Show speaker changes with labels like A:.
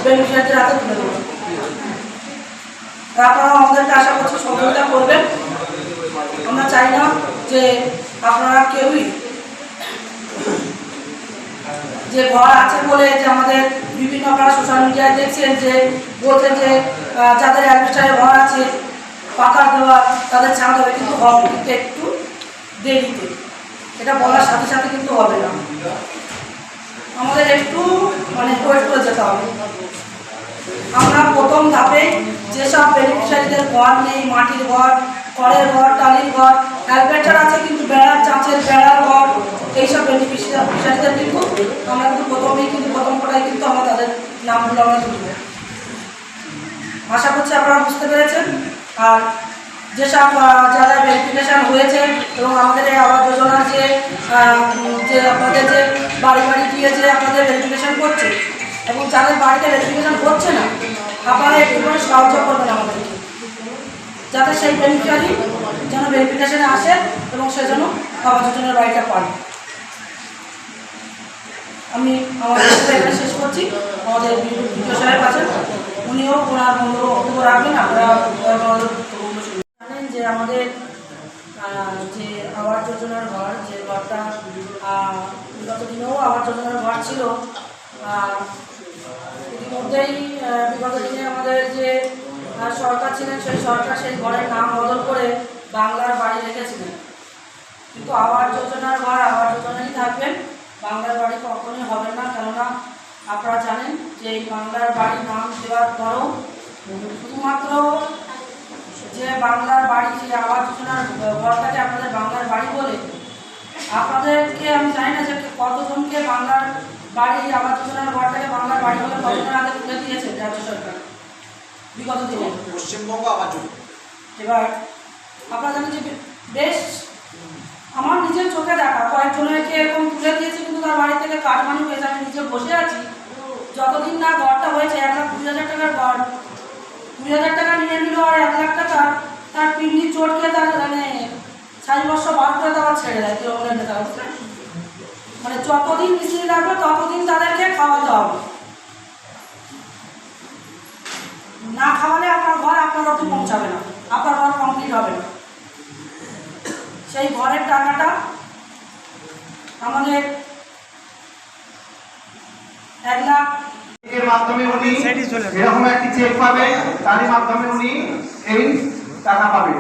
A: বেনিফিশিয়ারিদের হাতে তুলে দেবো। আপনারা আমাদেরকে আশা করছি সহযোগিতা করবেন। আমরা চাই না যে আপনারা কেউই যে ঘর আছে বলে যে আমাদের বিভিন্ন আপনারা সোশ্যাল মিডিয়ায় দেখছেন যে বলছেন যে যাদের অ্যাডমিনিস্ট্রেশনের ঘর আছে পাকা দেওয়া তাদের ছাড় দেবে, কিন্তু হবে, কিন্তু একটু দেরিতে। এটা বলার সাথে সাথে কিন্তু হবে না, আমাদের একটু ওয়েট করে যেতে হবে। আমরা প্রথম ধাপে যেসব বেনিফিশিয়ারিদের ঘর নেই, মাটির ঘর, খড়ের ঘর, টালির ঘর, অ্যালবেটার আছে কিন্তু বেড়ার চাঁচের বেড়ার ঘর, এইসব বেনিফিশিয়ারিদের কিন্তু আমরা কিন্তু প্রথম কটাই কিন্তু আমরা তাদের নামগুলো আমরা তুলব। আশা করছি আপনারা বুঝতে পেরেছেন। আর যেসব যারা ভেরিফিকেশান হয়েছে এবং আমাদের এই আবাস যোজনার যে আপনাদের যে বাড়ি বাড়ি গিয়ে যে আপনাদের ভেরিফিকেশান করছে এবং যাদের বাড়িতে ভেরিফিকেশান হচ্ছে না, আপনারা একটু করে সাহায্য করবেন আমাদেরকে, যাতে সেই বেনিফিশিয়ারি যেন ভেরিফিকেশানে আসে এবং সে যেন আবাস যোজনার বাড়িটা পান। আমি আমাদের এখানে শেষ করছি। আমাদের বিডিও সাহেব আছেন, উনিও ওনার বক্তব্য রাখবেন। আপনারা জানেন যে আমাদের যে আবাস যোজনার ঘর, যে ঘরটা বিগত দিনেও আবাস যোজনার ঘর ছিল, ইতিমধ্যেই বিগত দিনে আমাদের যে সরকার ছিলেন সেই সরকার সেই ঘরের নাম বদল করে বাংলার বাড়ি রেখেছিলেন। কিন্তু আবাস যোজনার ঘর আবাস যোজনাই থাকবেন, বাংলার বাড়ি কখনোই হবে না। কেননা আপনারা জানেন যে এই বাংলার বাড়ি নাম দেওয়ার পরও শুধুমাত্র যে বাংলার বাড়ি, যে আবাস যোজনার ঘরটাকে আপনাদের বাংলার বাড়ি বলে, আপনাদেরকে আমি জানি না যে কতজনকে বাংলার বাড়ি আবাস যোজনার ঘরটাকে বাংলার বাড়ি বলে কতজনের হাতে তুলে দিয়েছে রাজ্য সরকার বিগত দিনে
B: পশ্চিমবঙ্গ আবাস যোজনা।
A: এবার আপনারা জানেন যে বেশ আমার নিজের চোখে দেখা কয়েকজনকে এরকম তুলে দিয়েছে, কিন্তু তার বাড়ি থেকে কাটমানি হয়েছে। আমি নিজে বসে আছি, যতদিন না ঘরটা হয়েছে 1,20,000 টাকার ঘর, 20,000 টাকা নিয়ে নিল, আর 1 লাখ টাকা তার পিন্ডি চটকে তার সারিবর্ষ বার করে তারা ছেড়ে দেয় তৃণমূলের নেতা। যতদিন মিস্ত্রি লাগবে ততদিন তাদেরকে খাওয়াতে হবে, না খাওয়ালে আপনার ঘর আপনার অব্দি পৌঁছাবে না, আপনার ঘর কমপ্লিট হবে না। সেই ঘরের টাকাটা আমাদের 1 লাখ
B: এর মাধ্যমে উনি এরকম একটি চেক পাবেন, তারই মাধ্যমে উনি এই টাকা পাবেন।